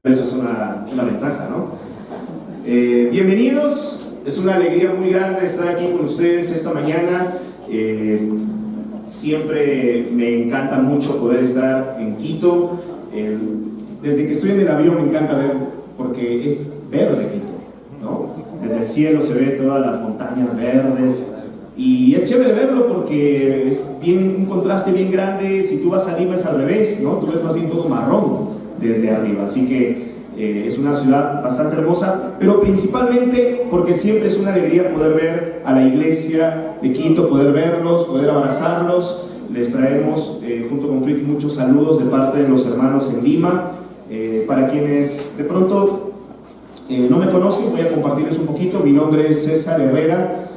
Eso es una ventaja, ¿no? Bienvenidos, es una alegría muy grande estar aquí con ustedes esta mañana. Siempre me encanta mucho poder estar en Quito. Desde que estoy en el avión me encanta ver, porque es verde Quito, ¿no? Desde el cielo se ve todas las montañas verdes y es chévere verlo porque es bien, un contraste bien grande. Si tú vas arriba es al revés, ¿no? Tú ves más bien todo marrón desde arriba, así que es una ciudad bastante hermosa, pero principalmente porque siempre es una alegría poder ver a la iglesia de Quito, poder verlos, poder abrazarlos. Les traemos junto con Fritz muchos saludos de parte de los hermanos en Lima. Para quienes de pronto no me conocen, voy a compartirles un poquito. Mi nombre es César Herrera,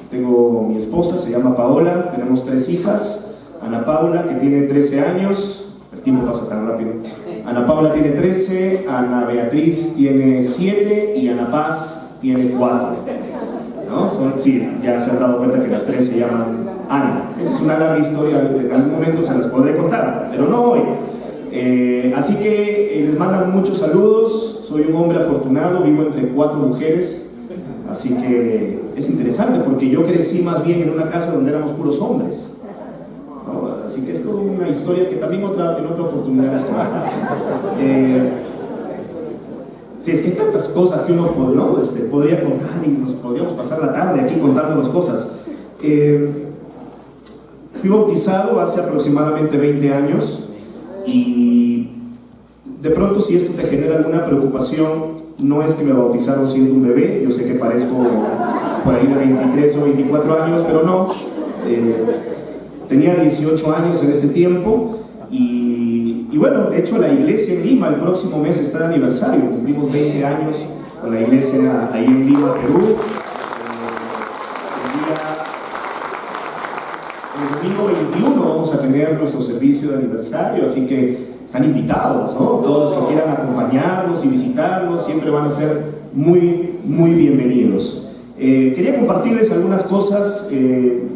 tengo mi esposa, se llama Paola, tenemos 3 hijas. Ana Paula, que tiene 13 años, el tiempo pasa tan rápido. Ana Paula tiene 13, Ana Beatriz tiene 7 y Ana Paz tiene 4. ¿No? Sí, ya se han dado cuenta que las 3 se llaman Ana. Esa es una larga historia, en algún momento se las podré contar, pero no hoy. Así que les mandan muchos saludos. Soy un hombre afortunado, vivo entre 4 mujeres, así que es interesante porque yo crecí más bien en una casa donde éramos puros hombres. Así que es toda una historia que también en otra oportunidad les contaré. Sí, es que hay tantas cosas que uno podría contar y nos podríamos pasar la tarde aquí contándonos cosas. Fui bautizado hace aproximadamente 20 años y de pronto, si esto te genera alguna preocupación, no es que me bautizaron siendo un bebé. Yo sé que parezco por ahí de 23 o 24 años, pero no. Tenía 18 años en ese tiempo y bueno, de hecho la iglesia en Lima el próximo mes está de aniversario. Cumplimos 20 años con la iglesia ahí en Lima, Perú. El domingo 21 vamos a tener nuestro servicio de aniversario, así que están invitados, ¿no? Todos los que quieran acompañarnos y visitarnos siempre van a ser muy, muy bienvenidos. Quería compartirles algunas cosas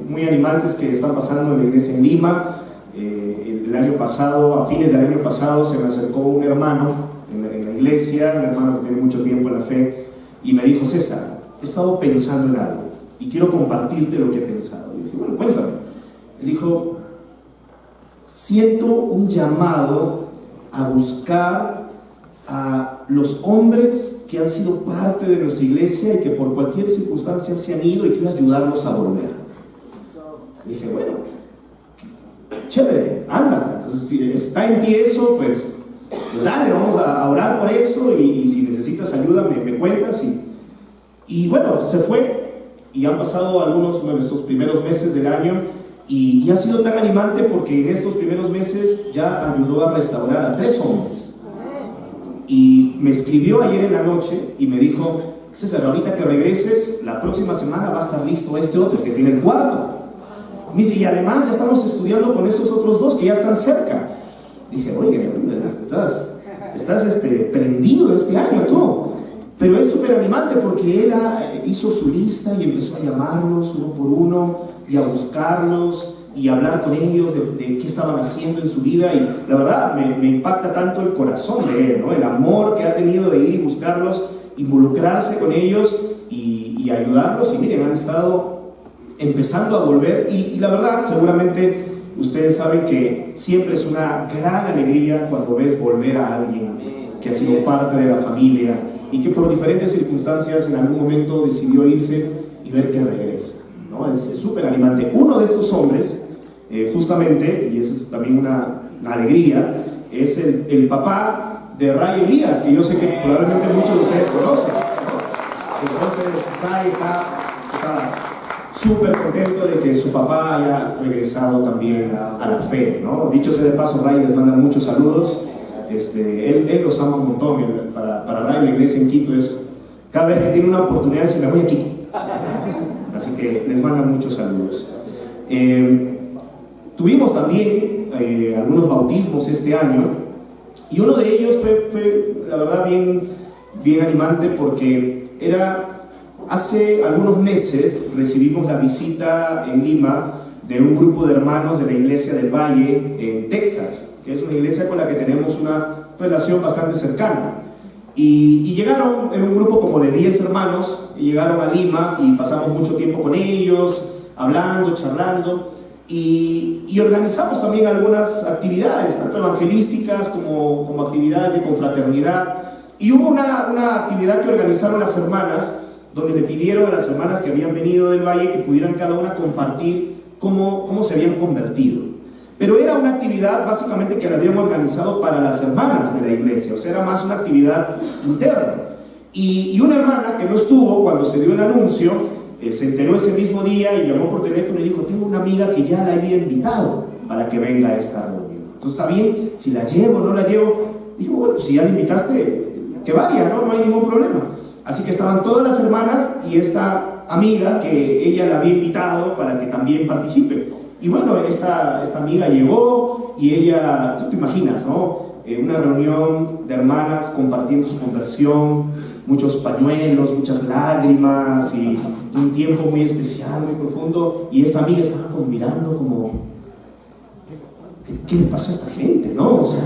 muy animantes que están pasando en la iglesia en Lima. El año pasado, a fines del año pasado, se me acercó un hermano en la iglesia, un hermano que tiene mucho tiempo en la fe, y me dijo: César, he estado pensando en algo y quiero compartirte lo que he pensado. Y dije: bueno, cuéntame. Él dijo: siento un llamado a buscar a los hombres que han sido parte de nuestra iglesia y que por cualquier circunstancia se han ido y quiero ayudarlos a volver. Dije: bueno, chévere, anda, si está en ti eso, pues dale, vamos a orar por eso y si necesitas ayuda me cuentas. Y bueno, se fue y han pasado estos primeros meses del año y ha sido tan animante porque en estos primeros meses ya ayudó a restaurar a 3 hombres. Y me escribió ayer en la noche y me dijo: César, ahorita que regreses, la próxima semana va a estar listo este otro que tiene el cuarto. Me dice: y además ya estamos estudiando con esos otros 2 que ya están cerca. Dije: oye, estás prendido este año tú. Pero es súper animante porque él hizo su lista y empezó a llamarlos uno por uno y a buscarlos y hablar con ellos de qué estaban haciendo en su vida. Y la verdad me impacta tanto el corazón de él, ¿no? El amor que ha tenido de ir y buscarlos, involucrarse con ellos y ayudarlos. Y miren, han estado empezando a volver y la verdad, seguramente ustedes saben que siempre es una gran alegría cuando ves volver a alguien que ha sido parte de la familia y que por diferentes circunstancias en algún momento decidió irse y ver que regresa, ¿no? Es súper animante. Uno de estos hombres, justamente, y eso es también una alegría, es el papá de Ray Elías, que yo sé que probablemente muchos de ustedes conocen, ¿no? Entonces Ray está súper contento de que su papá haya regresado también a la fe, ¿no? Dicho sea de paso, Ray les manda muchos saludos. Él los ama un montón. Para Ray la iglesia en Quito es, cada vez que tiene una oportunidad se me voy a Quito, así que les manda muchos saludos. Tuvimos también algunos bautismos este año y uno de ellos fue la verdad, bien animante, porque hace algunos meses recibimos la visita en Lima de un grupo de hermanos de la Iglesia del Valle en Texas, que es una iglesia con la que tenemos una relación bastante cercana. Y llegaron, en un grupo como de 10 hermanos, y llegaron a Lima y pasamos mucho tiempo con ellos, hablando, charlando, y organizamos también algunas actividades, tanto evangelísticas como actividades de confraternidad. Y hubo una actividad que organizaron las hermanas, donde le pidieron a las hermanas que habían venido del Valle que pudieran cada una compartir cómo se habían convertido. Pero era una actividad básicamente que la habían organizado para las hermanas de la iglesia, o sea, era más una actividad interna. Y una hermana que no estuvo cuando se dio el anuncio, se enteró ese mismo día y llamó por teléfono y dijo: tengo una amiga que ya la había invitado para que venga a esta reunión. Entonces, ¿está bien si la llevo o no la llevo? Dijo: bueno, pues si ya la invitaste, que vaya, no hay ningún problema. Así que estaban todas las hermanas y esta amiga que ella la había invitado para que también participe. Y bueno, esta amiga llegó y ella, tú te imaginas, ¿no? Una reunión de hermanas compartiendo su conversión, muchos pañuelos, muchas lágrimas y un tiempo muy especial, muy profundo. Y esta amiga estaba como mirando como, ¿qué le pasó a esta gente, no? O sea,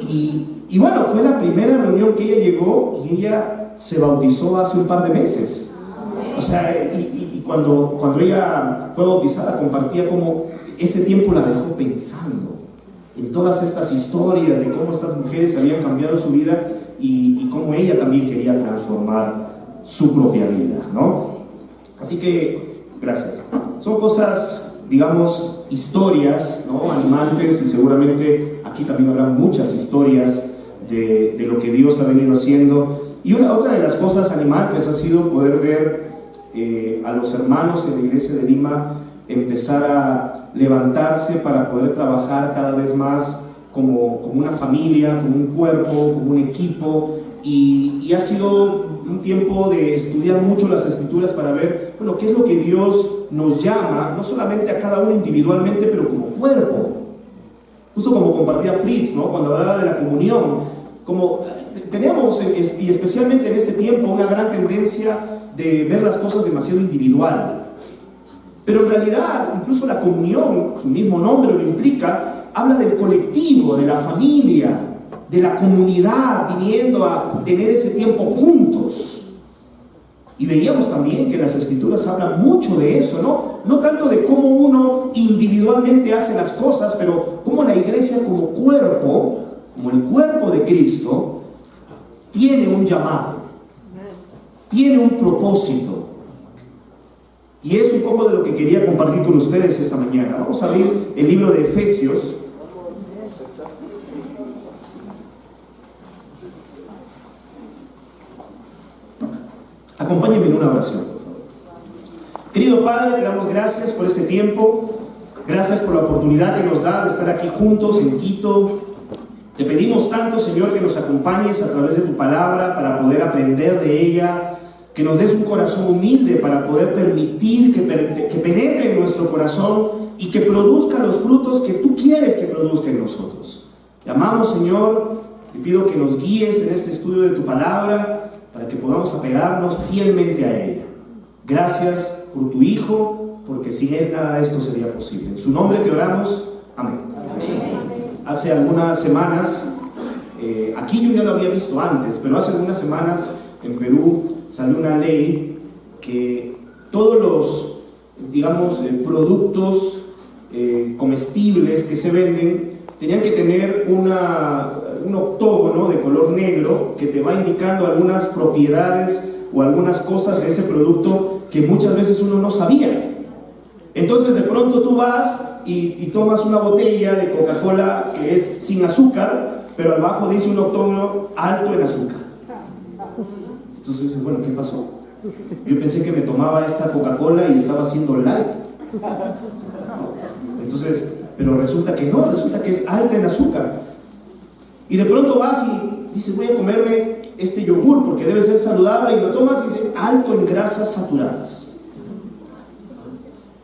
y bueno, fue la primera reunión que ella llegó y ella se bautizó hace un par de meses. O sea, y cuando ella fue bautizada, compartía como ese tiempo la dejó pensando en todas estas historias de cómo estas mujeres habían cambiado su vida y cómo ella también quería transformar su propia vida, ¿no? Así que, gracias. Son cosas, digamos, historias, ¿no? Animantes, y seguramente aquí también habrá muchas historias de lo que Dios ha venido haciendo. Y otra de las cosas animantes ha sido poder ver a los hermanos en la iglesia de Lima empezar a levantarse para poder trabajar cada vez más como una familia, como un cuerpo, como un equipo, y ha sido un tiempo de estudiar mucho las Escrituras para ver, bueno, qué es lo que Dios nos llama, no solamente a cada uno individualmente, pero como cuerpo. Justo como compartía Fritz, ¿no? Cuando hablaba de la comunión, como tenemos, y especialmente en este tiempo, una gran tendencia de ver las cosas demasiado individual. Pero en realidad, incluso la comunión, su mismo nombre lo implica, habla del colectivo, de la familia, de la comunidad, viniendo a tener ese tiempo juntos. Y veíamos también que las Escrituras hablan mucho de eso, no tanto de cómo uno individualmente hace las cosas, pero cómo la iglesia como cuerpo, como el cuerpo de Cristo, tiene un llamado, tiene un propósito. Y es un poco de lo que quería compartir con ustedes esta mañana. Vamos a abrir el libro de Efesios. Acompáñenme en una oración, por favor. Querido Padre, te damos gracias por este tiempo. Gracias por la oportunidad que nos da de estar aquí juntos en Quito. Te pedimos tanto, Señor, que nos acompañes a través de tu palabra para poder aprender de ella, que nos des un corazón humilde para poder permitir que penetre en nuestro corazón y que produzca los frutos que tú quieres que produzca en nosotros. Te amamos, Señor, te pido que nos guíes en este estudio de tu palabra para que podamos apegarnos fielmente a ella. Gracias por tu Hijo, porque sin Él nada de esto sería posible. En su nombre te oramos. Amén. Amén. Hace algunas semanas, aquí yo ya lo había visto antes, pero hace algunas semanas en Perú salió una ley que todos los, digamos, productos comestibles que se venden tenían que tener un octógono de color negro que te va indicando algunas propiedades o algunas cosas de ese producto que muchas veces uno no sabía. Entonces de pronto tú vas y tomas una botella de Coca-Cola que es sin azúcar, pero abajo dice un octógono alto en azúcar. Entonces, bueno, ¿qué pasó? Yo pensé que me tomaba esta Coca-Cola y estaba haciendo light. Entonces, pero resulta que no, resulta que es alta en azúcar. Y de pronto vas y dices, voy a comerme este yogur porque debe ser saludable, y lo tomas y dice alto en grasas saturadas.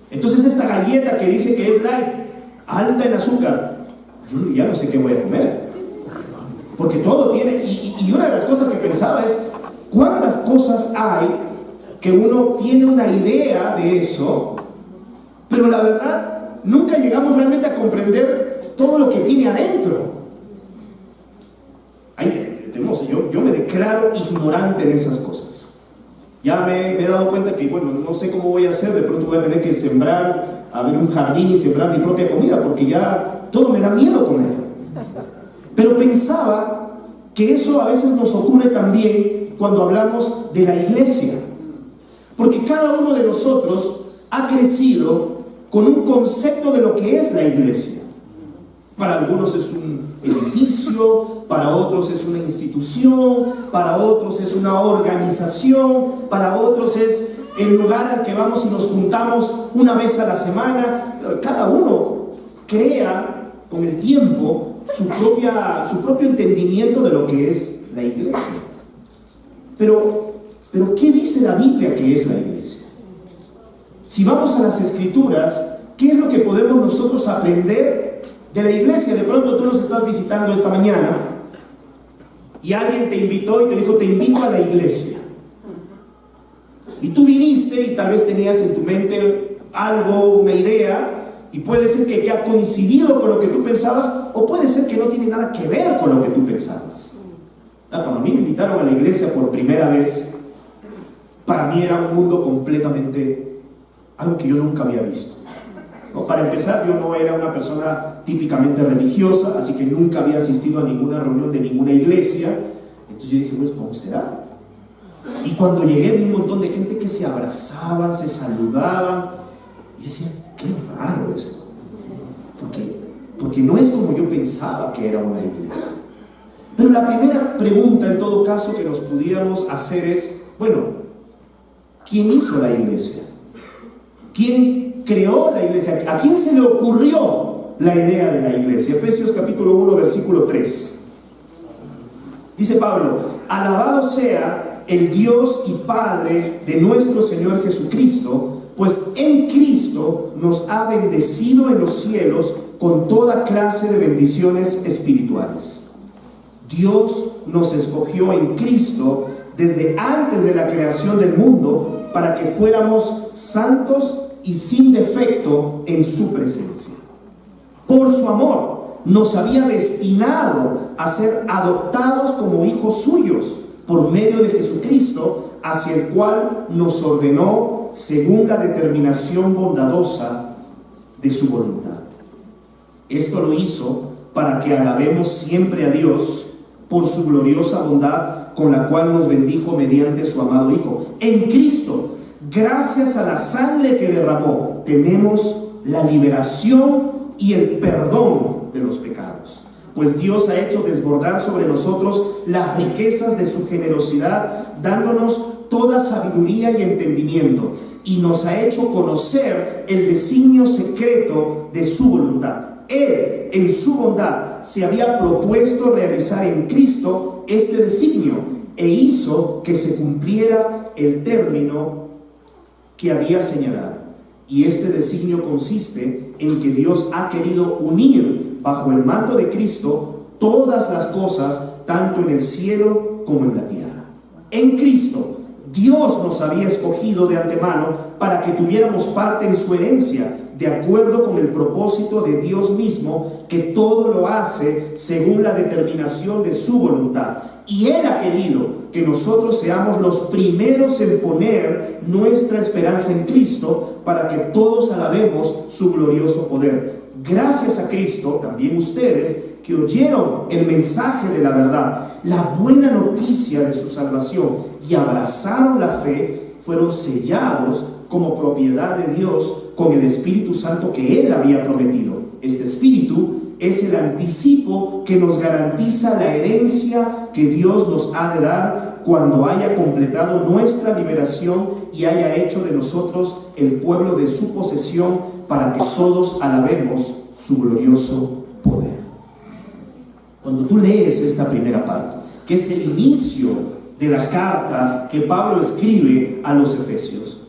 Entonces esta galleta que dice que es light, alta en azúcar, yo ya no sé qué voy a comer. Porque todo tiene, y una de las cosas que pensaba es, ¿cuántas cosas hay que uno tiene una idea de eso, pero la verdad nunca llegamos realmente a comprender todo lo que tiene adentro? Yo me declaro ignorante en esas cosas. Ya me he dado cuenta que, bueno, no sé cómo voy a hacer, de pronto voy a tener que sembrar, abrir un jardín y sembrar mi propia comida, porque ya todo me da miedo comer. Pero pensaba que eso a veces nos ocurre también cuando hablamos de la iglesia, porque cada uno de nosotros ha crecido con un concepto de lo que es la iglesia. Para algunos es un edificio, para otros es una institución, para otros es una organización, para otros es el lugar al que vamos y nos juntamos una vez a la semana. Cada uno crea con el tiempo su propio entendimiento de lo que es la iglesia. Pero ¿qué dice la Biblia que es la iglesia? Si vamos a las Escrituras, ¿qué es lo que podemos nosotros aprender de la iglesia? De pronto tú nos estás visitando esta mañana y alguien te invitó y te dijo, te invito a la iglesia. Y tú viniste y tal vez tenías en tu mente algo, una idea, y puede ser que ha coincidido con lo que tú pensabas, o puede ser que no tiene nada que ver con lo que tú pensabas. Cuando a mí me invitaron a la iglesia por primera vez, para mí era un mundo completamente, algo que yo nunca había visto. Para empezar, yo no era una persona típicamente religiosa, así que nunca había asistido a ninguna reunión de ninguna iglesia. Entonces yo dije, pues, ¿cómo será? Y cuando llegué vi un montón de gente que se abrazaban, se saludaban, y yo decía, qué raro esto. Porque no es como yo pensaba que era una iglesia. Pero la primera pregunta, en todo caso, que nos pudiéramos hacer es, bueno, ¿quién hizo la iglesia? ¿Quién creó la iglesia? ¿A quién se le ocurrió la idea de la iglesia? Efesios capítulo 1, versículo 3. Dice Pablo, alabado sea el Dios y Padre de nuestro Señor Jesucristo, pues en Cristo nos ha bendecido en los cielos con toda clase de bendiciones espirituales. Dios nos escogió en Cristo desde antes de la creación del mundo para que fuéramos santos y sin defecto en su presencia. Por su amor nos había destinado a ser adoptados como hijos suyos por medio de Jesucristo, hacia el cual nos ordenó según la determinación bondadosa de su voluntad. Esto lo hizo para que alabemos siempre a Dios por su gloriosa bondad con la cual nos bendijo mediante su amado Hijo. En Cristo, gracias a la sangre que derramó, tenemos la liberación y el perdón de los pecados. Pues Dios ha hecho desbordar sobre nosotros las riquezas de su generosidad, dándonos toda sabiduría y entendimiento, y nos ha hecho conocer el designio secreto de su voluntad. Él, en su bondad, se había propuesto realizar en Cristo este designio, e hizo que se cumpliera el término que había señalado. Y este designio consiste en que Dios ha querido unir bajo el mando de Cristo todas las cosas, tanto en el cielo como en la tierra. En Cristo, Dios nos había escogido de antemano para que tuviéramos parte en su herencia, de acuerdo con el propósito de Dios mismo, que todo lo hace según la determinación de su voluntad. Y Él ha querido que nosotros seamos los primeros en poner nuestra esperanza en Cristo, para que todos alabemos su glorioso poder. Gracias a Cristo, también ustedes que oyeron el mensaje de la verdad, la buena noticia de su salvación, y abrazaron la fe, fueron sellados como propiedad de Dios con el Espíritu Santo que Él había prometido. Este Espíritu es el anticipo que nos garantiza la herencia que Dios nos ha de dar cuando haya completado nuestra liberación y haya hecho de nosotros el pueblo de su posesión, para que todos alabemos su glorioso poder. Cuando tú lees esta primera parte, que es el inicio de la carta que Pablo escribe a los Efesios,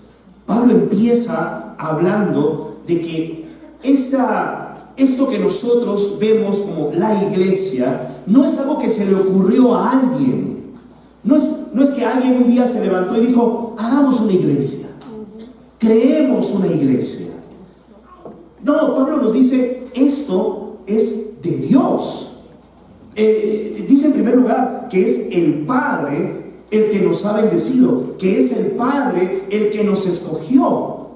Pablo empieza hablando de que esto que nosotros vemos como la iglesia no es algo que se le ocurrió a alguien. No es que alguien un día se levantó y dijo, hagamos una iglesia, creemos una iglesia. No, Pablo nos dice, esto es de Dios. Dice en primer lugar que es el Padre el que nos ha bendecido, que es el Padre el que nos escogió.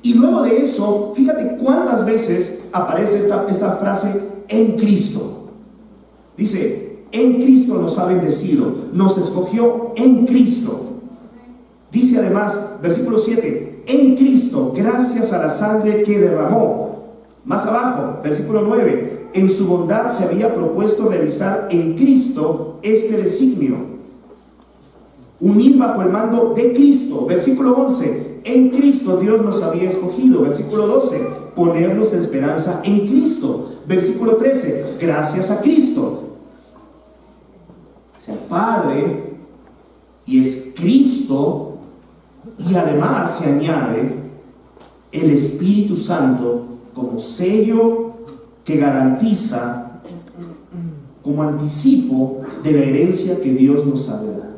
Y luego de eso, fíjate cuántas veces aparece esta frase, en Cristo. Dice, en Cristo nos ha bendecido, nos escogió en Cristo. Dice además, versículo 7, en Cristo, gracias a la sangre que derramó. Más abajo, versículo 9, en su bondad se había propuesto realizar en Cristo este designio, unir bajo el mando de Cristo. Versículo 11, en Cristo Dios nos había escogido. Versículo 12, poner nuestra esperanza en Cristo. Versículo 13, gracias a Cristo. Es el Padre y es Cristo, y además se añade el Espíritu Santo como sello que garantiza, como anticipo de la herencia que Dios nos ha de dar.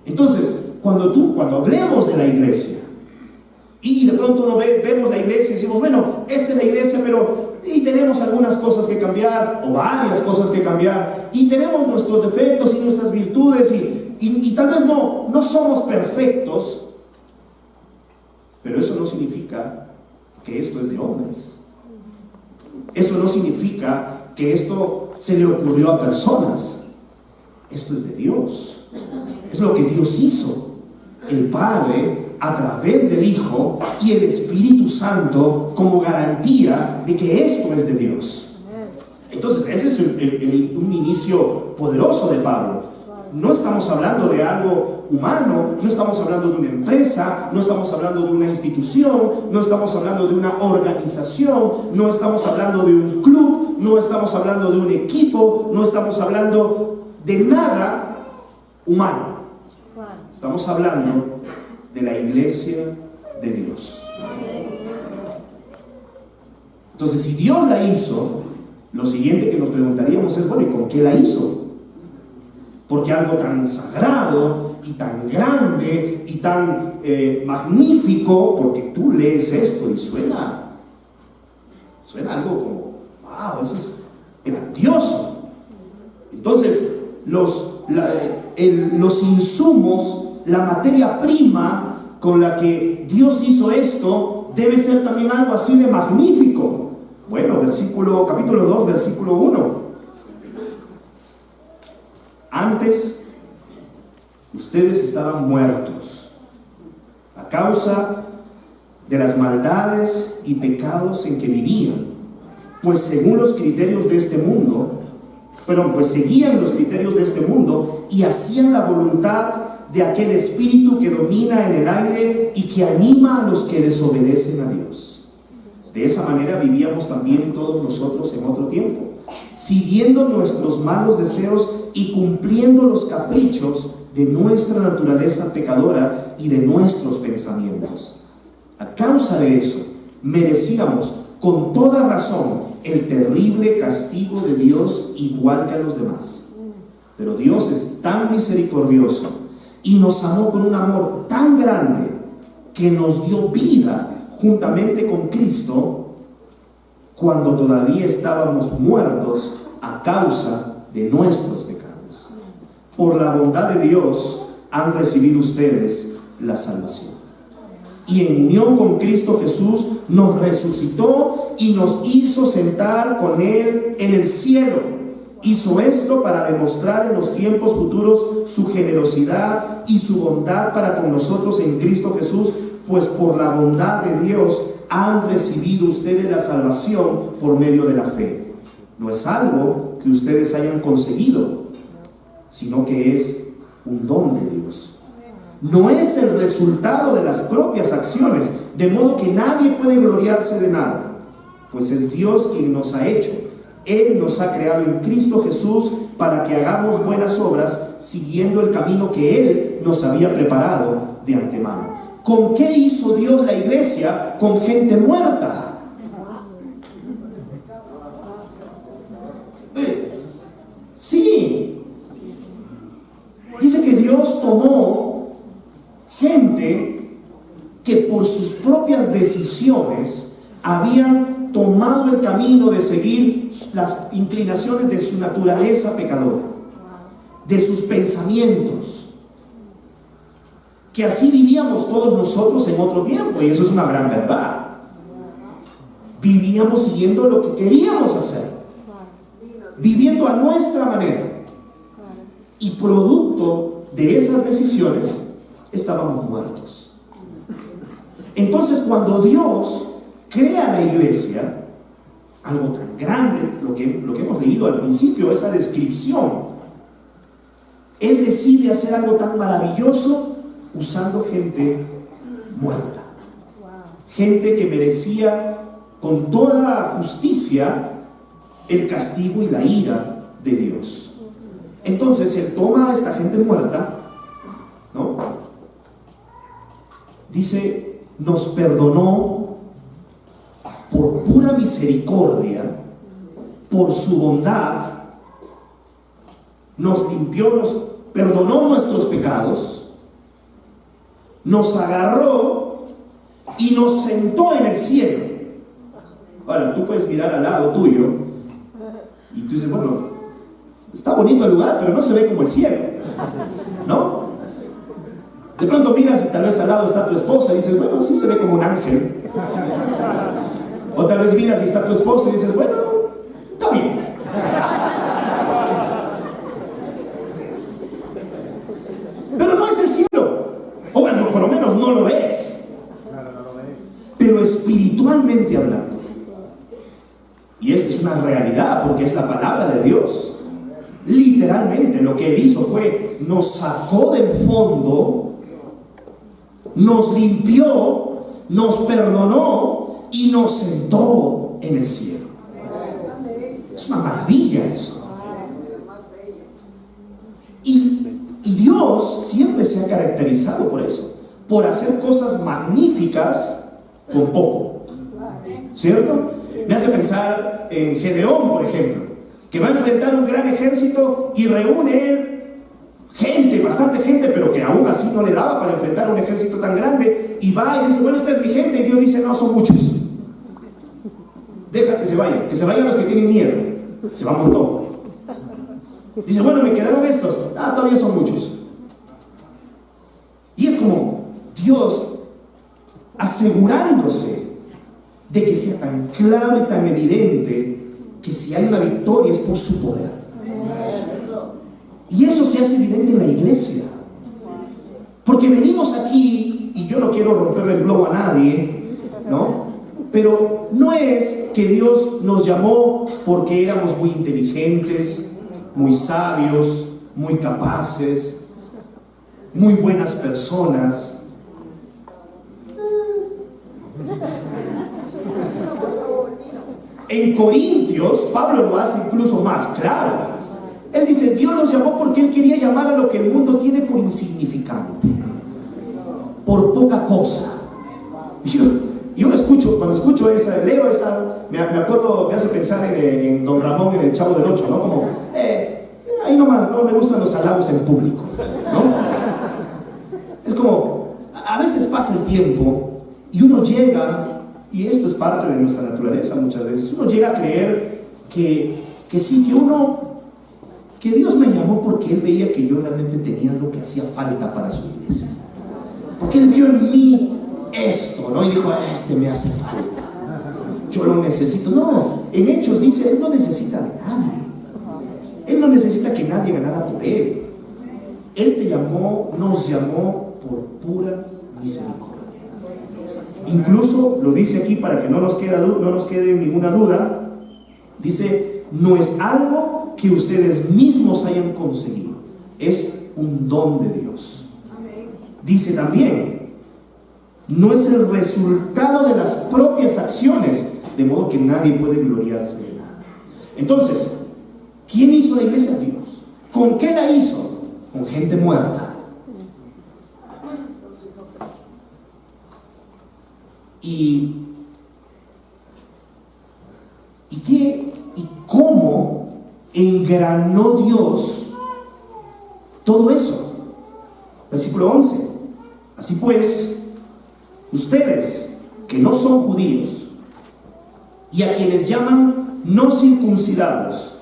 Entonces, cuando hablemos de la iglesia, y de pronto vemos la iglesia y decimos, bueno, esta es la iglesia, pero y tenemos algunas cosas que cambiar, o varias cosas que cambiar, y tenemos nuestros defectos y nuestras virtudes, y tal vez no somos perfectos, pero eso no significa que esto es de hombres. Eso no significa que esto se le ocurrió a personas. Esto es de Dios. Es lo que Dios hizo. El Padre, a través del Hijo y el Espíritu Santo, como garantía de que esto es de Dios. Entonces, ese es un inicio poderoso de Pablo. No estamos hablando de algo humano, no estamos hablando de una empresa, no estamos hablando de una institución, no estamos hablando de una organización, no estamos hablando de un club, no estamos hablando de un equipo, no estamos hablando de nada humano. Estamos hablando de la iglesia de Dios. Entonces, si Dios la hizo, lo siguiente que nos preguntaríamos es, bueno, ¿y con qué la hizo? Porque algo tan sagrado y tan grande y tan magnífico, porque tú lees esto y suena algo como, wow, eso es grandioso. Entonces, los insumos, la materia prima con la que Dios hizo esto, debe ser también algo así de magnífico. Bueno, capítulo 2, versículo 1. Antes, ustedes estaban muertos a causa de las maldades y pecados en que vivían, pues según los criterios de este mundo, seguían los criterios de este mundo y hacían la voluntad de aquel espíritu que domina en el aire y que anima a los que desobedecen a Dios. De esa manera vivíamos también todos nosotros en otro tiempo, siguiendo nuestros malos deseos y cumpliendo los caprichos de nuestra naturaleza pecadora y de nuestros pensamientos. A causa de eso, merecíamos con toda razón el terrible castigo de Dios, igual que a los demás. Pero Dios es tan misericordioso y nos amó con un amor tan grande que nos dio vida juntamente con Cristo cuando todavía estábamos muertos a causa de nuestros pecados. Por la bondad de Dios han recibido ustedes la salvación. Y en unión con Cristo Jesús nos resucitó y nos hizo sentar con Él en el cielo. Hizo esto para demostrar en los tiempos futuros su generosidad y su bondad para con nosotros en Cristo Jesús, pues por la bondad de Dios han recibido ustedes la salvación por medio de la fe. No es algo que ustedes hayan conseguido, sino que es un don de Dios. No es el resultado de las propias acciones, de modo que nadie puede gloriarse de nada, pues es Dios quien nos ha hecho. Él nos ha creado en Cristo Jesús para que hagamos buenas obras, siguiendo el camino que Él nos había preparado de antemano. ¿Con qué hizo Dios la iglesia? Con gente muerta. Dios tomó gente que por sus propias decisiones habían tomado el camino de seguir las inclinaciones de su naturaleza pecadora, de sus pensamientos, que así vivíamos todos nosotros en otro tiempo, y eso es una gran verdad. Vivíamos siguiendo lo que queríamos hacer, viviendo a nuestra manera, y producto de esas decisiones estábamos muertos. Entonces, cuando Dios crea la iglesia, algo tan grande, lo que hemos leído al principio, esa descripción, Él decide hacer algo tan maravilloso usando gente muerta, gente que merecía con toda justicia el castigo y la ira de Dios. Entonces Él toma a esta gente muerta, ¿no? Dice, nos perdonó por pura misericordia, por su bondad, nos limpió, nos perdonó nuestros pecados, nos agarró y nos sentó en el cielo. Ahora, tú puedes mirar al lado tuyo y tú dices, bueno, está bonito el lugar, pero no se ve como el cielo, ¿no? De pronto miras y tal vez al lado está tu esposa y dices, bueno, sí se ve como un ángel. O tal vez miras y está tu esposo y dices, bueno, está bien. Pero no es el cielo. O bueno, por lo menos no lo es. Pero espiritualmente hablando, y esta es una realidad porque es la palabra de Dios, literalmente lo que Él hizo fue nos sacó del fondo, nos limpió, nos perdonó y nos sentó en el cielo. Es una maravilla eso. Y Dios siempre se ha caracterizado por eso, por hacer cosas magníficas con poco, ¿cierto? Me hace pensar en Gedeón, por ejemplo, que va a enfrentar un gran ejército y reúne él gente, bastante gente, pero que aún así no le daba para enfrentar un ejército tan grande, y va y dice, bueno, esta es mi gente, y Dios dice, no, son muchos, deja que se vayan los que tienen miedo, se va un montón. Dice, bueno, me quedaron estos, todavía son muchos. Y es como Dios asegurándose de que sea tan claro y tan evidente que si hay una victoria es por su poder. Y eso se hace evidente en la iglesia, porque venimos aquí, y yo no quiero romperle el globo a nadie, ¿no? Pero no es que Dios nos llamó porque éramos muy inteligentes, muy sabios, muy capaces, muy buenas personas. En Corintios, Pablo lo hace incluso más claro. Él dice, Dios nos llamó porque Él quería llamar a lo que el mundo tiene por insignificante, por poca cosa. Yo escucho, cuando escucho esa, leo esa, me acuerdo, me hace pensar en Don Ramón en El Chavo del Ocho, ¿no? Como, ahí nomás, no me gustan los halagos en público, ¿no? Es como, a veces pasa el tiempo y uno llega, y esto es parte de nuestra naturaleza muchas veces, uno llega a creer que sí, que Dios me llamó porque Él veía que yo realmente tenía lo que hacía falta para su iglesia, porque Él vio en mí esto, ¿no? Y dijo, me hace falta, yo lo necesito. No, en Hechos dice, Él no necesita de nadie, Él no necesita que nadie haga nada por Él. Él te llamó, nos llamó por pura misericordia. Incluso lo dice aquí para que no nos quede ninguna duda, dice, no es algo que ustedes mismos hayan conseguido, es un don de Dios. Dice también, no es el resultado de las propias acciones, de modo que nadie puede gloriarse de nada. Entonces, ¿quién hizo la iglesia? Dios. ¿Con qué la hizo? Con gente muerta. ¿Y cómo engranó Dios todo eso? Versículo 11. Así pues, ustedes que no son judíos y a quienes llaman no circuncidados,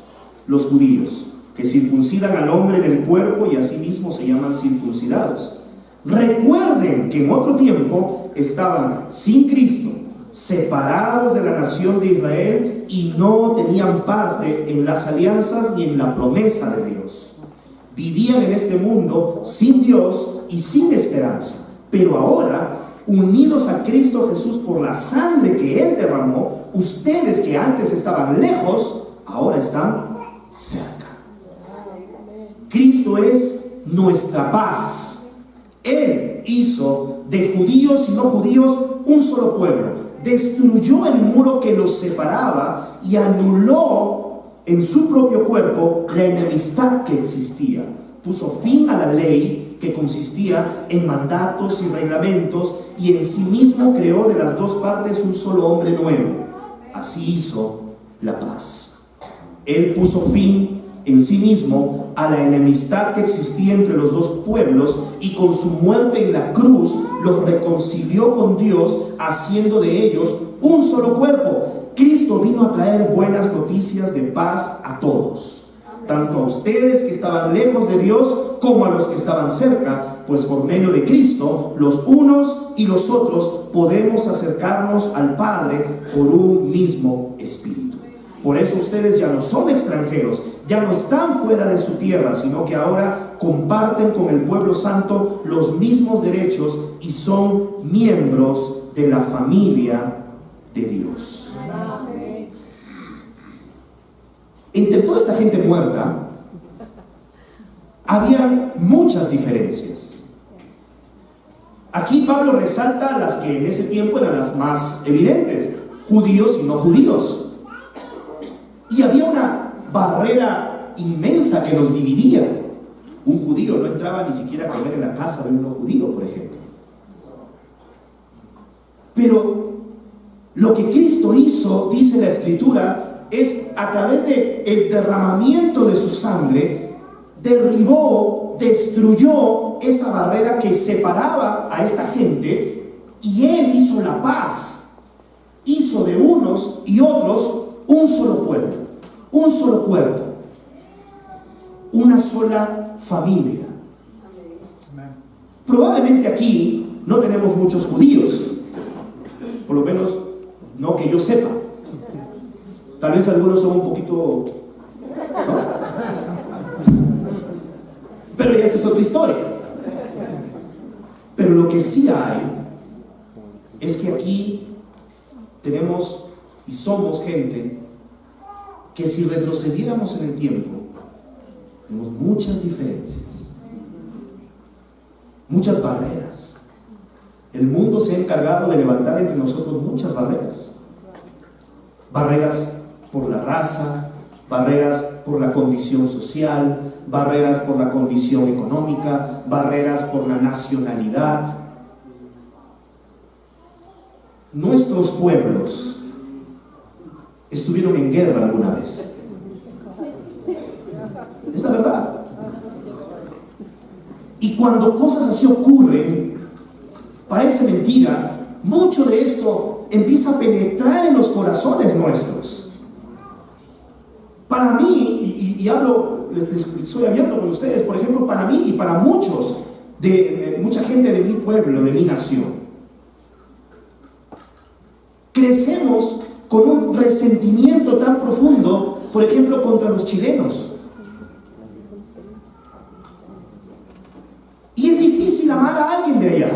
los judíos, que circuncidan al hombre en el cuerpo y asimismo se llaman circuncidados, recuerden que en otro tiempo estaban sin Cristo, separados de la nación de Israel y no tenían parte en las alianzas ni en la promesa de Dios. Vivían en este mundo sin Dios y sin esperanza. Pero ahora, unidos a Cristo Jesús por la sangre que Él derramó, ustedes que antes estaban lejos, ahora están cerca. Cristo es nuestra paz. Él hizo de judíos y no judíos un solo pueblo. Destruyó el muro que los separaba y anuló en su propio cuerpo la enemistad que existía. Puso fin a la ley que consistía en mandatos y reglamentos y en sí mismo creó de las dos partes un solo hombre nuevo. Así hizo la paz. Él puso fin en sí mismo a la enemistad que existía entre los dos pueblos y con su muerte en la cruz los reconcilió con Dios, haciendo de ellos un solo cuerpo. Cristo vino a traer buenas noticias de paz a todos, tanto a ustedes que estaban lejos de Dios como a los que estaban cerca, pues por medio de Cristo los unos y los otros podemos acercarnos al Padre por un mismo Espíritu. Por eso ustedes ya no son extranjeros, ya no están fuera de su tierra, sino que ahora comparten con el pueblo santo los mismos derechos y son miembros de la familia de Dios. Entre toda esta gente muerta, había muchas diferencias. Aquí Pablo resalta las que en ese tiempo eran las más evidentes: judíos y no judíos. Y había una barrera inmensa que los dividía. Un judío no entraba ni siquiera a comer en la casa de un no judío, por ejemplo. Pero lo que Cristo hizo, dice la Escritura, es a través del derramamiento de su sangre, derribó, destruyó esa barrera que separaba a esta gente, y Él hizo la paz. Hizo de unos y otros un solo pueblo, un solo cuerpo, una sola familia. Probablemente aquí no tenemos muchos judíos, por lo menos no que yo sepa. Tal vez algunos son un poquito, ¿no? Pero ya esa es otra historia. Pero lo que sí hay es que aquí tenemos y somos gente que, si retrocediéramos en el tiempo, tenemos muchas diferencias, muchas barreras. El mundo se ha encargado de levantar entre nosotros muchas barreras. Barreras por la raza, barreras por la condición social, barreras por la condición económica, barreras por la nacionalidad. Nuestros pueblos estuvieron en guerra alguna vez. Es la verdad. Y cuando cosas así ocurren, parece mentira, mucho de esto empieza a penetrar en los corazones nuestros. Para mí, y hablo, soy abierto con ustedes, por ejemplo, para mí y para muchos, mucha gente de mi pueblo, de mi nación, crecemos con un resentimiento tan profundo, por ejemplo, contra los chilenos. Y es difícil amar a alguien de allá,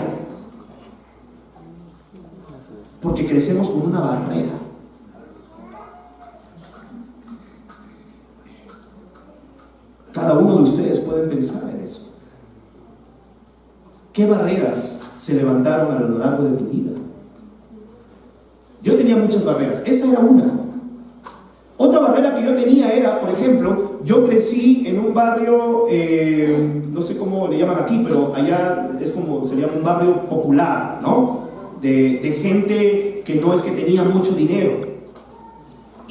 porque crecemos con una barrera. Cada uno de ustedes pueden pensar en eso. ¿Qué barreras se levantaron a lo largo de tu vida? Yo tenía muchas barreras. Esa era una. Otra barrera que yo tenía era, por ejemplo, yo crecí en un barrio, no sé cómo le llaman aquí, pero allá es como se llama un barrio popular, ¿no? De gente que no es que tenía mucho dinero.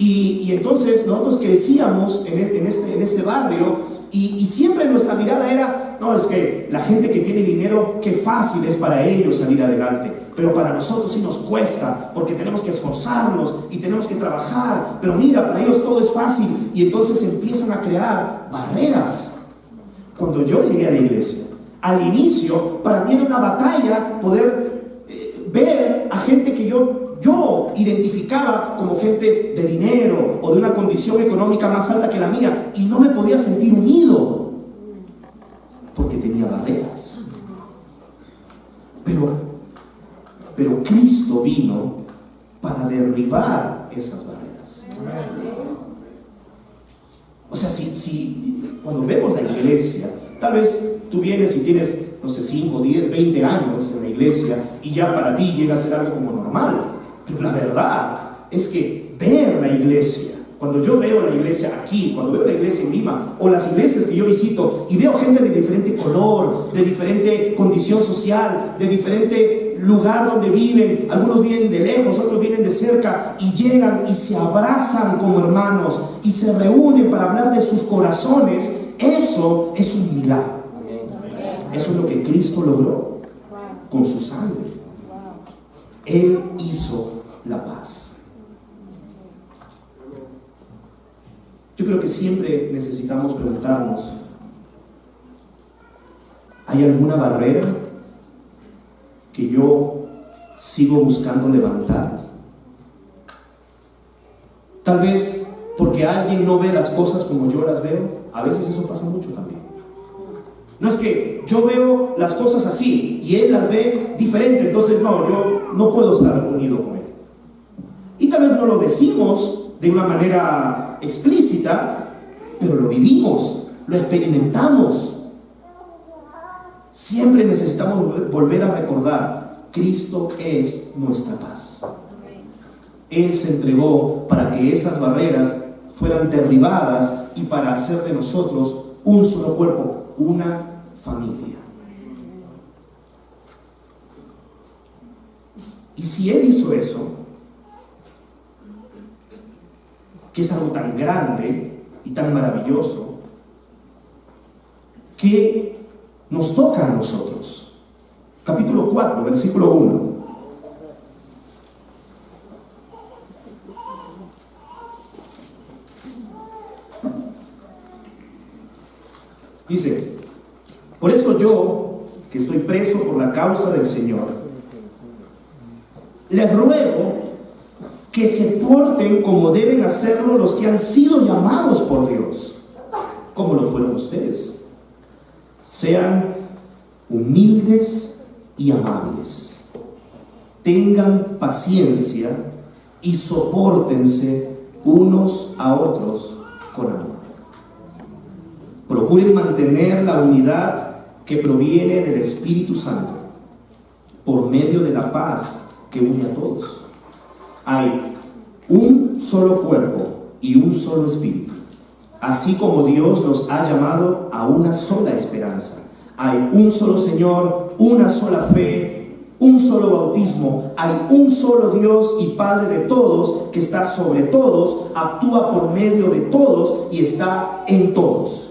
Y entonces nosotros crecíamos en este barrio y siempre nuestra mirada era, no, no, es que la gente que tiene dinero, qué fácil es para ellos salir adelante, pero para nosotros sí nos cuesta, porque tenemos que esforzarnos y tenemos que trabajar, pero mira, para ellos todo es fácil, y entonces empiezan a crear barreras. Cuando yo llegué a la iglesia, al inicio, para mí era una batalla poder ver a gente que yo identificaba como gente de dinero o de una condición económica más alta que la mía, y no me podía sentir unido porque tenía barreras. Pero Cristo vino para derribar esas barreras. O sea, si cuando vemos la iglesia, tal vez tú vienes y tienes, no sé, 5, 10, 20 años en la iglesia y ya para ti llega a ser algo como normal. Pero la verdad es que ver la iglesia, cuando yo veo la iglesia aquí, cuando veo la iglesia en Lima, o las iglesias que yo visito, y veo gente de diferente color, de diferente condición social, de diferente lugar donde viven, algunos vienen de lejos, otros vienen de cerca, y llegan y se abrazan como hermanos, y se reúnen para hablar de sus corazones, eso es un milagro. Eso es lo que Cristo logró con su sangre. Él hizo la paz. Yo creo que siempre necesitamos preguntarnos, ¿hay alguna barrera que yo sigo buscando levantar? Tal vez porque alguien no ve las cosas como yo las veo. A veces eso pasa mucho también. No es que yo veo las cosas así y él las ve diferente, entonces no, yo no puedo estar unido con él. Y tal vez no lo decimos de una manera explícita, pero lo vivimos, lo experimentamos. Siempre necesitamos volver a recordar, Cristo es nuestra paz. Él se entregó para que esas barreras fueran derribadas y para hacer de nosotros un solo cuerpo, una familia. Y si Él hizo eso, que es algo tan grande y tan maravilloso, que nos toca a nosotros. Capítulo 4, versículo 1. Dice: por eso yo, que estoy preso por la causa del Señor, les ruego que se porten como deben hacerlo los que han sido llamados por Dios, como lo fueron ustedes. Sean humildes y amables, tengan paciencia y sopórtense unos a otros con amor. Procuren mantener la unidad que proviene del Espíritu Santo por medio de la paz que une a todos. Hay un solo cuerpo y un solo espíritu, así como Dios nos ha llamado a una sola esperanza. Hay un solo Señor, una sola fe, un solo bautismo. Hay un solo Dios y Padre de todos, que está sobre todos, actúa por medio de todos y está en todos.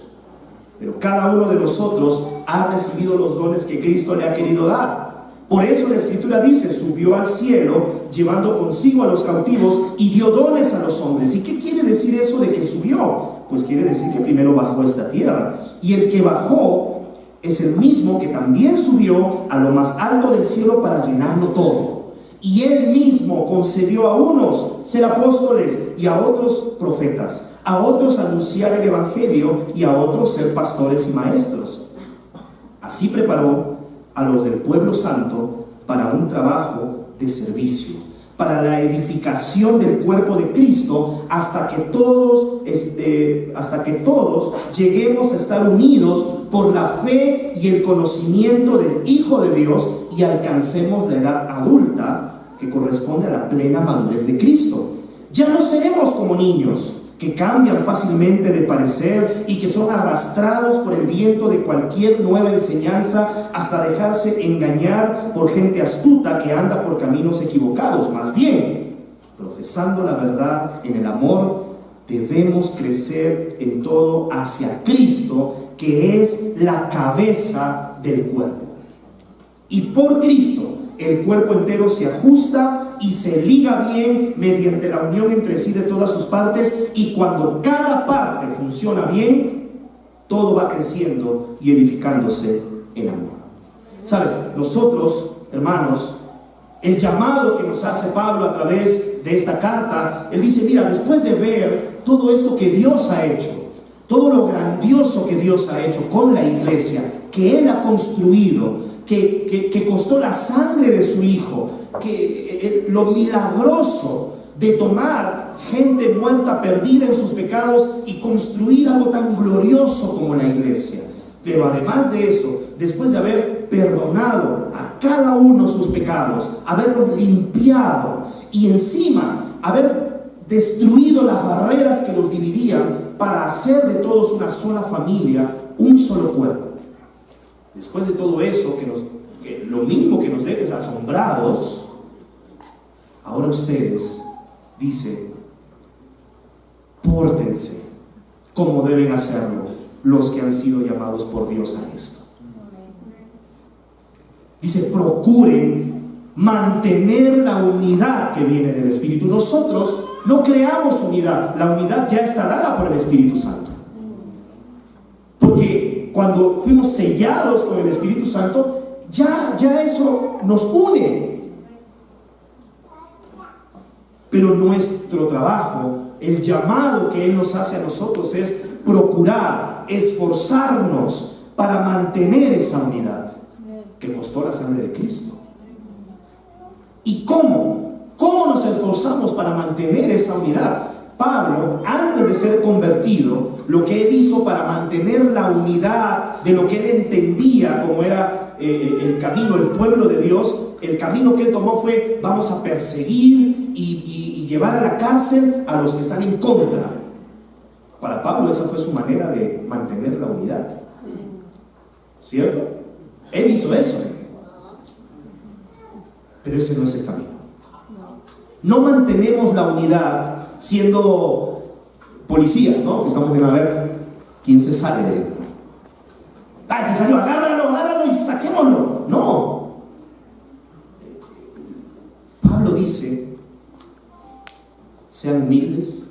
Pero cada uno de nosotros ha recibido los dones que Cristo le ha querido dar. Por eso la Escritura dice: subió al cielo llevando consigo a los cautivos y dio dones a los hombres. ¿Y qué quiere decir eso de que subió? Pues quiere decir que primero bajó a esta tierra, y el que bajó es el mismo que también subió a lo más alto del cielo para llenarlo todo. Y él mismo concedió a unos ser apóstoles y a otros profetas, a otros anunciar el evangelio y a otros ser pastores y maestros. Así preparó a los del pueblo santo para un trabajo de servicio, para la edificación del cuerpo de Cristo, hasta que todos lleguemos a estar unidos por la fe y el conocimiento del Hijo de Dios y alcancemos la edad adulta que corresponde a la plena madurez de Cristo. Ya no seremos como niños que cambian fácilmente de parecer y que son arrastrados por el viento de cualquier nueva enseñanza hasta dejarse engañar por gente astuta que anda por caminos equivocados. Más bien, profesando la verdad en el amor, debemos crecer en todo hacia Cristo, que es la cabeza del cuerpo. Y por Cristo, el cuerpo entero se ajusta y se liga bien mediante la unión entre sí de todas sus partes, y cuando cada parte funciona bien, todo va creciendo y edificándose en amor. ¿Sabes? Nosotros, hermanos, el llamado que nos hace Pablo a través de esta carta, él dice, mira, después de ver todo esto que Dios ha hecho, todo lo grandioso que Dios ha hecho con la iglesia, que Él ha construido, que costó la sangre de su Hijo, lo milagroso de tomar gente muerta, perdida en sus pecados, y construir algo tan glorioso como la iglesia. Pero además de eso, después de haber perdonado a cada uno sus pecados, haberlos limpiado y encima haber destruido las barreras que los dividían para hacer de todos una sola familia, un solo cuerpo. Después de todo eso, que lo mínimo que nos deja es asombrados, ahora ustedes dicen, pórtense como deben hacerlo los que han sido llamados por Dios a esto. Dice, procuren mantener la unidad que viene del Espíritu. Nosotros no creamos unidad, la unidad ya está dada por el Espíritu Santo. Porque cuando fuimos sellados con el Espíritu Santo, ya eso nos une. Pero nuestro trabajo, el llamado que Él nos hace a nosotros es procurar, esforzarnos para mantener esa unidad que costó la sangre de Cristo. ¿Y cómo? ¿Cómo nos esforzamos para mantener esa unidad? Pablo, antes de ser convertido, lo que él hizo para mantener la unidad de lo que él entendía como era el camino, el pueblo de Dios, el camino que él tomó fue: vamos a perseguir y llevar a la cárcel a los que están en contra. Para Pablo esa fue su manera de mantener la unidad, ¿cierto? Él hizo eso, pero ese no es el camino. No mantenemos la unidad siendo policías, ¿no? Que estamos viendo a ver quién se sale de él. Se salió, agárralo y saquémoslo. No. Pablo dice: sean humildes,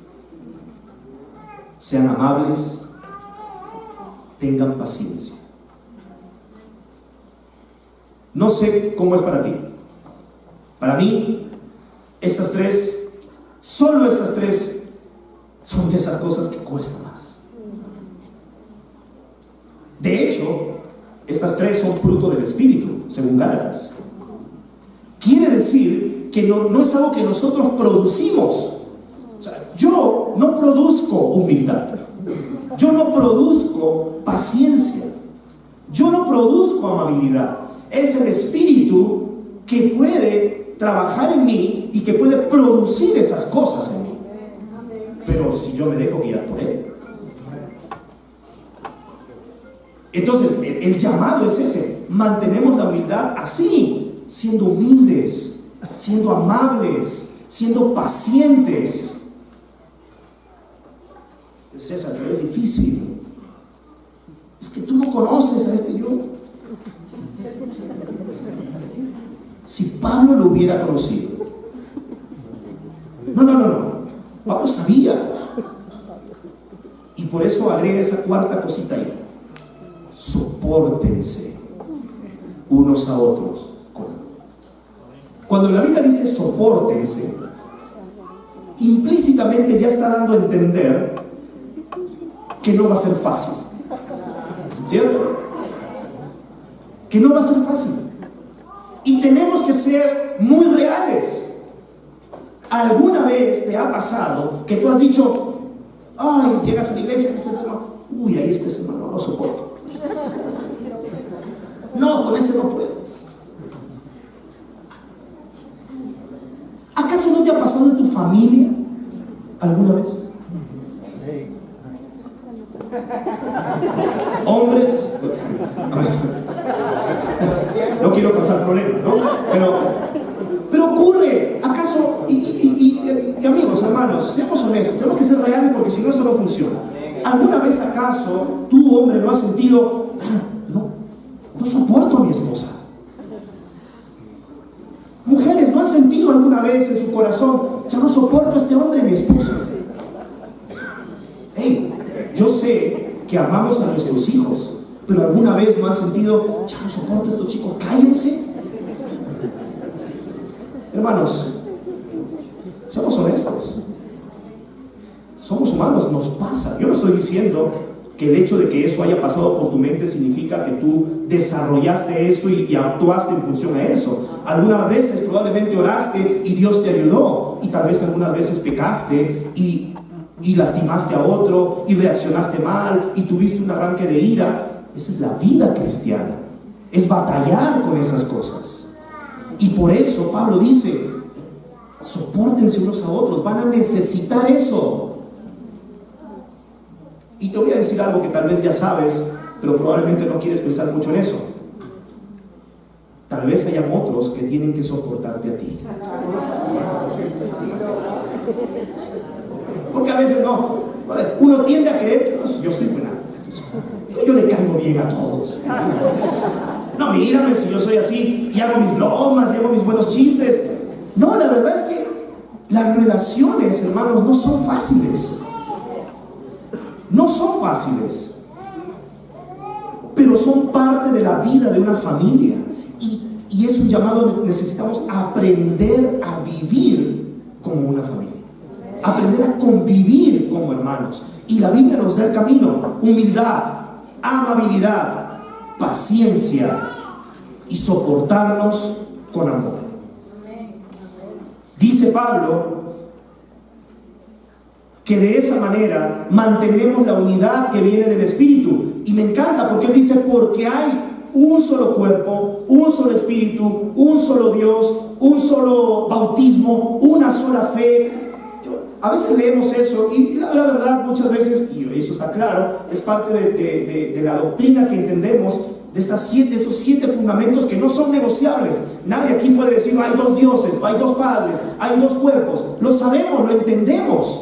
sean amables, tengan paciencia. No sé cómo es para ti. Para mí, estas tres, solo estas tres, son de esas cosas que cuestan más. De hecho, estas tres son fruto del Espíritu, según Gálatas. Quiere decir que no es algo que nosotros producimos. O sea, yo no produzco humildad, yo no produzco paciencia, yo no produzco amabilidad. Es el Espíritu que puede trabajar en mí y que puede producir esas cosas en mí. Pero si yo me dejo guiar por Él. Entonces, el llamado es ese: mantenemos la humildad así, siendo humildes, siendo amables, siendo pacientes. César, pero es difícil. Es que tú no conoces a este yo. Si Pablo lo hubiera conocido, no, Pablo sabía, y por eso agrega esa cuarta cosita ahí: sopórtense unos a otros. Cuando la Biblia dice sopórtense, implícitamente ya está dando a entender que no va a ser fácil, ¿cierto? Que no va a ser fácil. Y tenemos que ser muy reales. ¿Alguna vez te ha pasado que tú has dicho: ay, llegas a la iglesia, este hermano, uy, ahí está ese hermano, no lo soporto, no, con ese no puedo? ¿Acaso no te ha pasado en tu familia alguna vez? Hombres, no quiero causar problemas, ¿no? Pero ocurre. ¿Acaso? Y amigos, hermanos, seamos honestos, tenemos que ser reales, porque si no, eso no funciona. ¿Alguna vez acaso tú, hombre, no has sentido, no soporto a mi esposa? Mujeres, ¿no han sentido alguna vez en su corazón, ya no soporto a este hombre, mi esposa? Hey, yo sé que amamos a nuestros hijos, pero alguna vez no han sentido, ya no soporto a estos chicos, cállense. Hermanos, seamos honestos. Somos humanos, nos pasa. Yo no estoy diciendo que el hecho de que eso haya pasado por tu mente significa que tú desarrollaste eso y actuaste en función a eso. Algunas veces probablemente oraste y Dios te ayudó, y tal vez algunas veces pecaste y lastimaste a otro y reaccionaste mal y tuviste un arranque de ira. Esa es la vida cristiana, es batallar con esas cosas. Y por eso Pablo dice, sopórtense unos a otros, van a necesitar eso. Y te voy a decir algo que tal vez ya sabes, pero probablemente no quieres pensar mucho en eso. Tal vez hayan otros que tienen que soportarte a ti. Porque a veces uno tiende a creer que yo soy buena, yo le caigo bien a todos. No, mírame si yo soy así y hago mis bromas y hago mis buenos chistes. No, la verdad es que las relaciones, hermanos, no son fáciles. No son fáciles, pero son parte de la vida de una familia, y es un llamado. Necesitamos aprender a vivir como una familia, aprender a convivir como hermanos, y la Biblia nos da el camino: humildad, amabilidad, paciencia y soportarnos con amor. Dice Pablo que de esa manera mantenemos la unidad que viene del Espíritu. Y me encanta porque él dice, porque hay un solo cuerpo, un solo Espíritu, un solo Dios, un solo bautismo, una sola fe. A veces leemos eso y la verdad muchas veces, y eso está claro, es parte de la doctrina que entendemos, de estos 7 fundamentos que no son negociables. Nadie aquí puede decir, hay 2 dioses, hay 2 padres, hay 2 cuerpos. Lo sabemos, lo entendemos.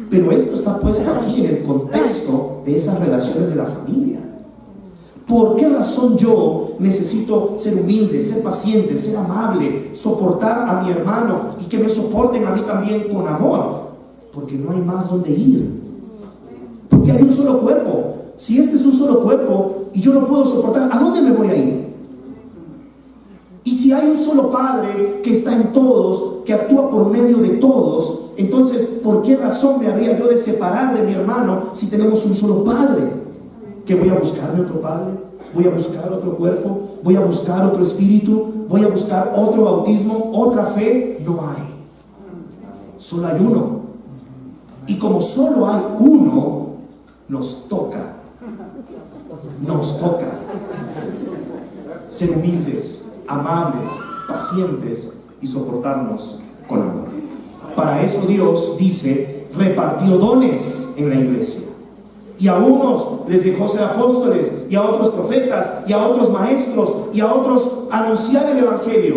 Pero esto está puesto aquí en el contexto de esas relaciones de la familia. ¿Por qué razón yo necesito ser humilde, ser paciente, ser amable, soportar a mi hermano y que me soporten a mí también con amor? Porque no hay más donde ir. Porque hay un solo cuerpo. Si este es un solo cuerpo y yo no puedo soportar, ¿a dónde me voy a ir? Y si hay un solo Padre que está en todos, que actúa por medio de todos, entonces, ¿por qué razón me habría yo de separar de mi hermano si tenemos un solo Padre? ¿Que voy a buscarme otro Padre? ¿Voy a buscar otro cuerpo? ¿Voy a buscar otro espíritu? ¿Voy a buscar otro bautismo? ¿Otra fe? No hay. Solo hay uno. Y como solo hay uno, nos toca ser humildes, amables, pacientes y soportarnos con amor. Para eso Dios, dice, repartió dones en la iglesia. Y a unos les dejó ser apóstoles, y a otros profetas, y a otros maestros, y a otros anunciar el evangelio.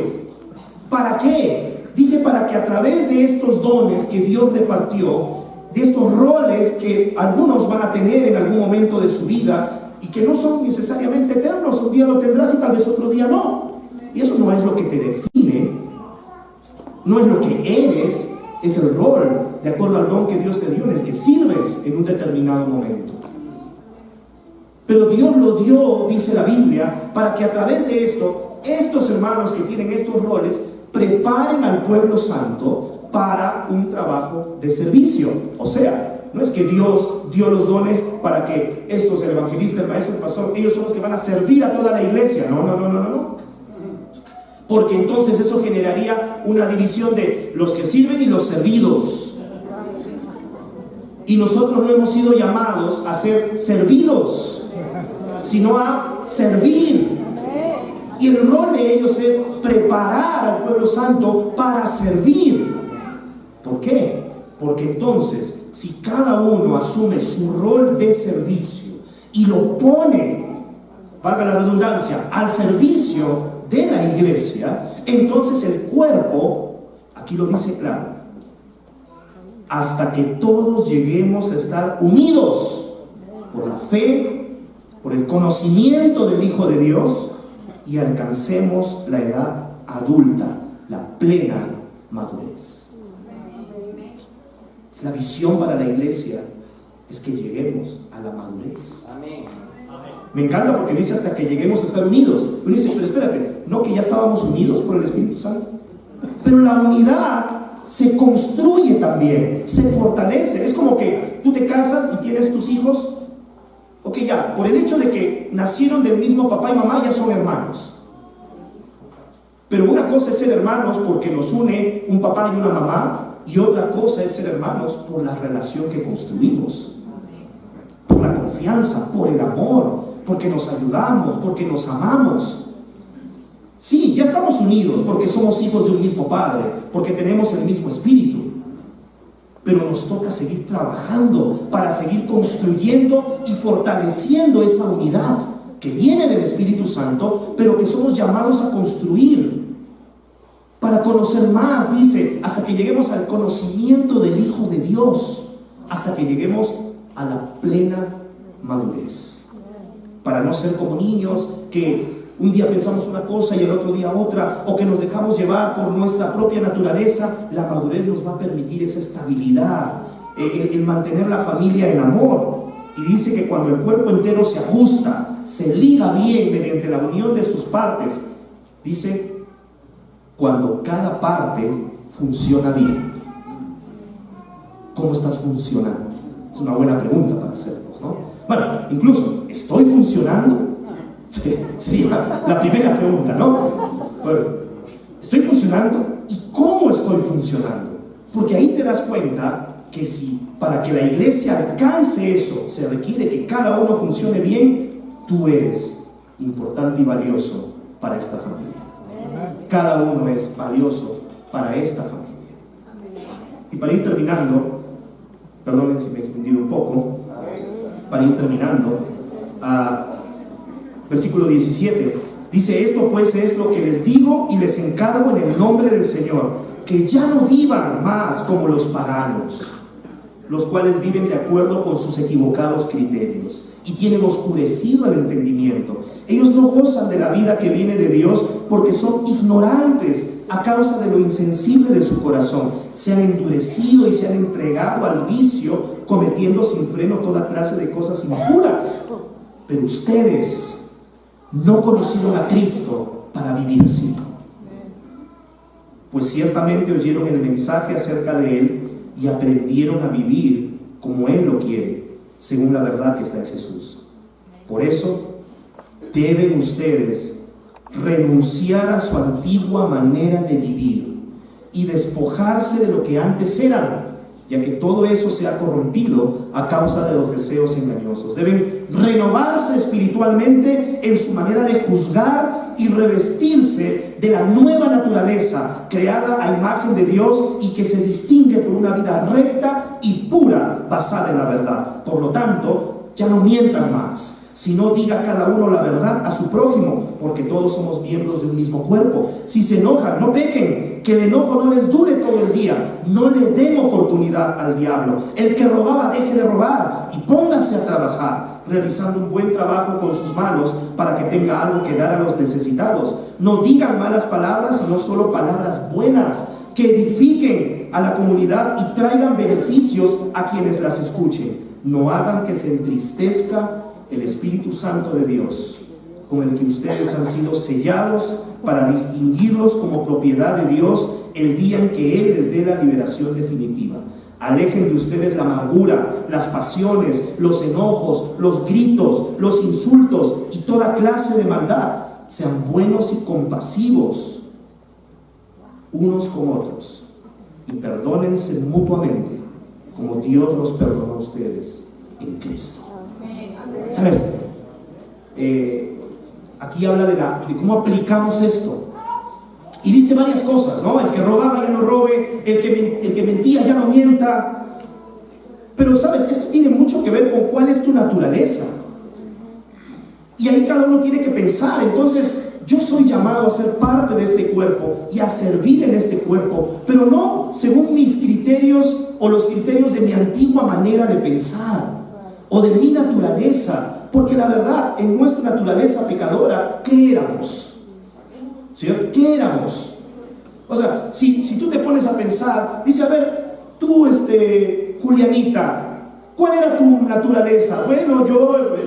¿Para qué? Dice, para que a través de estos dones que Dios repartió, de estos roles que algunos van a tener en algún momento de su vida, y que no son necesariamente eternos, un día lo tendrás y tal vez otro día no. Y eso no es lo que te define, no es lo que eres, es el rol de acuerdo al don que Dios te dio, en el que sirves en un determinado momento. Pero Dios lo dio, dice la Biblia, para que a través de esto, estos hermanos que tienen estos roles preparen al pueblo santo para un trabajo de servicio. O sea, no es que Dios dio los dones para que estos, el evangelista, el maestro, el pastor, ellos son los que van a servir a toda la iglesia. No. Porque entonces eso generaría una división de los que sirven y los servidos. Y nosotros no hemos sido llamados a ser servidos, sino a servir. Y el rol de ellos es preparar al pueblo santo para servir. ¿Por qué? Porque entonces, si cada uno asume su rol de servicio y lo pone, valga la redundancia, al servicio de la iglesia, entonces el cuerpo, aquí lo dice claro, hasta que todos lleguemos a estar unidos por la fe, por el conocimiento del Hijo de Dios, y alcancemos la edad adulta, la plena madurez. La visión para la iglesia es que lleguemos a la madurez. Me encanta porque dice hasta que lleguemos a estar unidos. Pero dice, pero espérate, no que ya estábamos unidos por el Espíritu Santo. Pero la unidad se construye también, se fortalece. Es como que tú te casas y tienes tus hijos. Ok, ya, por el hecho de que nacieron del mismo papá y mamá, ya son hermanos. Pero una cosa es ser hermanos porque nos une un papá y una mamá, y otra cosa es ser hermanos por la relación que construimos, por la confianza, por el amor, porque nos ayudamos, porque nos amamos. Sí, ya estamos unidos porque somos hijos de un mismo Padre, porque tenemos el mismo Espíritu. Pero nos toca seguir trabajando para seguir construyendo y fortaleciendo esa unidad que viene del Espíritu Santo, pero que somos llamados a construir para conocer más, dice, hasta que lleguemos al conocimiento del Hijo de Dios, hasta que lleguemos a la plena madurez, para no ser como niños que un día pensamos una cosa y el otro día otra, o que nos dejamos llevar por nuestra propia naturaleza. La madurez nos va a permitir esa estabilidad, el mantener la familia en amor. Y dice que cuando el cuerpo entero se ajusta, se liga bien mediante la unión de sus partes, dice, cuando cada parte funciona bien. ¿Cómo estás funcionando? Es una buena pregunta para hacernos, ¿no? Bueno, incluso, ¿estoy funcionando? Sería la primera pregunta, ¿no? Bueno, ¿estoy funcionando? ¿Y cómo estoy funcionando? Porque ahí te das cuenta que si para que la iglesia alcance eso se requiere que cada uno funcione bien, tú eres importante y valioso para esta familia. Cada uno es valioso para esta familia. Y para ir terminando, perdonen si me he extendido un poco, para ir terminando, versículo 17, dice, esto pues es lo que les digo y les encargo en el nombre del Señor, que ya no vivan más como los paganos, los cuales viven de acuerdo con sus equivocados criterios y tienen oscurecido el entendimiento. Ellos no gozan de la vida que viene de Dios porque son ignorantes a causa de lo insensible de su corazón. Se han endurecido y se han entregado al vicio, cometiendo sin freno toda clase de cosas impuras. Pero ustedes no conocieron a Cristo para vivir así, pues ciertamente oyeron el mensaje acerca de Él y aprendieron a vivir como Él lo quiere, según la verdad que está en Jesús. Por eso deben ustedes renunciar a su antigua manera de vivir y despojarse de lo que antes eran, ya que todo eso se ha corrompido a causa de los deseos engañosos. Deben renovarse espiritualmente en su manera de juzgar y revestirse de la nueva naturaleza creada a imagen de Dios y que se distingue por una vida recta y pura basada en la verdad. Por lo tanto, ya no mientan más, sino diga cada uno la verdad a su prójimo, porque todos somos miembros de un mismo cuerpo. Si se enojan, no pequen, que el enojo no les dure todo el día. No le den oportunidad al diablo. El que robaba, deje de robar y póngase a trabajar, realizando un buen trabajo con sus manos para que tenga algo que dar a los necesitados. No digan malas palabras, sino solo palabras buenas, que edifiquen a la comunidad y traigan beneficios a quienes las escuchen. No hagan que se entristezca el Espíritu Santo de Dios, con el que ustedes han sido sellados para distinguirlos como propiedad de Dios el día en que Él les dé la liberación definitiva. Alejen de ustedes la amargura, las pasiones, los enojos, los gritos, los insultos y toda clase de maldad. Sean buenos y compasivos unos con otros y perdónense mutuamente como Dios los perdonó a ustedes en Cristo. ¿Sabes? Aquí habla de cómo aplicamos esto. Y dice varias cosas, ¿no? El que robaba ya no robe, el que mentía ya no mienta. Pero, ¿sabes? Esto tiene mucho que ver con cuál es tu naturaleza. Y ahí cada uno tiene que pensar. Entonces, yo soy llamado a ser parte de este cuerpo y a servir en este cuerpo, pero no según mis criterios o los criterios de mi antigua manera de pensar. o de mi naturaleza, porque la verdad, en nuestra naturaleza pecadora, ¿qué éramos? ¿Sí? ¿Qué éramos? O sea, si tú te pones a pensar, dice, a ver, tú, Julianita, ¿cuál era tu naturaleza? Bueno,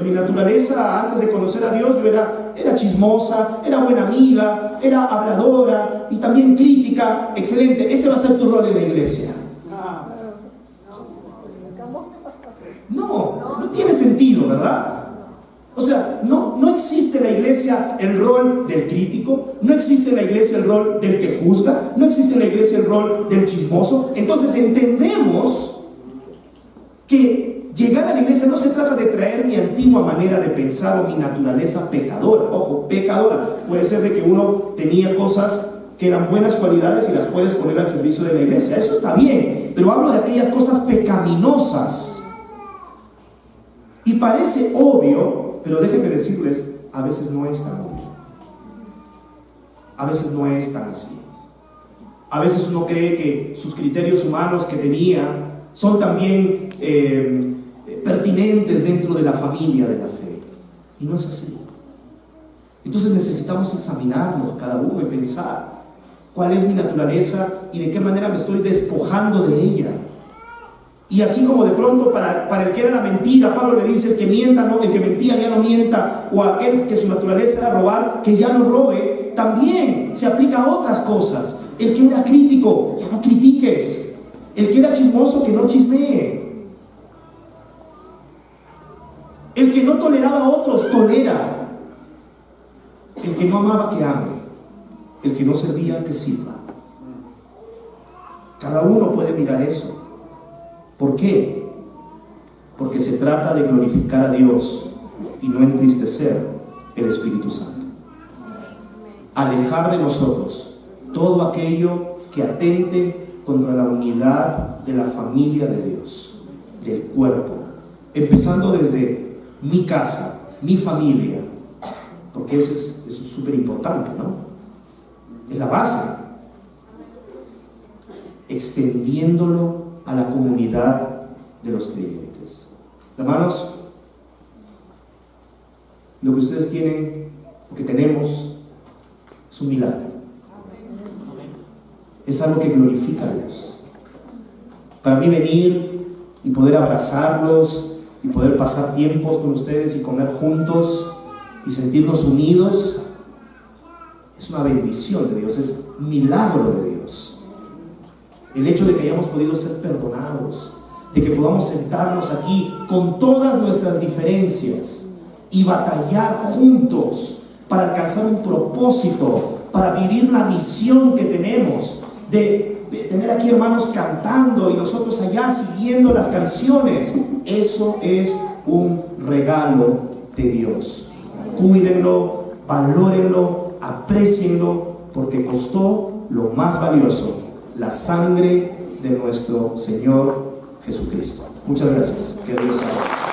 mi naturaleza, antes de conocer a Dios, yo era chismosa, era buena amiga, era habladora y también crítica. Excelente, ese va a ser tu rol en la iglesia. No tiene sentido, ¿verdad? O sea, no existe en la iglesia el rol del crítico, no existe en la iglesia el rol del que juzga, no existe en la iglesia el rol del chismoso. Entonces entendemos que llegar a la iglesia no se trata de traer mi antigua manera de pensar o mi naturaleza pecadora. Ojo, pecadora. Puede ser de que uno tenía cosas que eran buenas cualidades y las puedes poner al servicio de la iglesia. Eso está bien, pero hablo de aquellas cosas pecaminosas. Y parece obvio, pero déjenme decirles, a veces no es tan obvio. A veces no es tan así. A veces uno cree que sus criterios humanos que tenía son también pertinentes dentro de la familia de la fe. Y no es así. Entonces necesitamos examinarnos cada uno y pensar cuál es mi naturaleza y de qué manera me estoy despojando de ella. Y así como de pronto para el que era la mentira, Pablo le dice, el que mienta, no, el que mentía ya no mienta, o aquel que su naturaleza era robar, que ya no robe, también se aplica a otras cosas. El que era crítico, ya no critiques. El que era chismoso, que no chismee. El que no toleraba a otros, tolera. El que no amaba, que ame. El que no servía, que sirva. Cada uno puede mirar eso. ¿Por qué? Porque se trata de glorificar a Dios y no entristecer el Espíritu Santo. Alejar de nosotros todo aquello que atente contra la unidad de la familia de Dios, del cuerpo, empezando desde mi casa, mi familia, porque eso es súper importante, ¿no? Es la base. Extendiéndolo a la comunidad de los creyentes. Hermanos, lo que ustedes tienen, lo que tenemos, es un milagro. Es algo que glorifica a Dios. Para mí venir y poder abrazarlos y poder pasar tiempos con ustedes y comer juntos y sentirnos unidos, es una bendición de Dios, es un milagro de Dios. El hecho de que hayamos podido ser perdonados, de que podamos sentarnos aquí con todas nuestras diferencias y batallar juntos para alcanzar un propósito, para vivir la misión que tenemos, de tener aquí hermanos cantando y nosotros allá siguiendo las canciones. Eso es un regalo de Dios. Cuídenlo, valórenlo, aprécienlo, porque costó lo más valioso: la sangre de nuestro Señor Jesucristo. Muchas gracias. Que Dios te bendiga.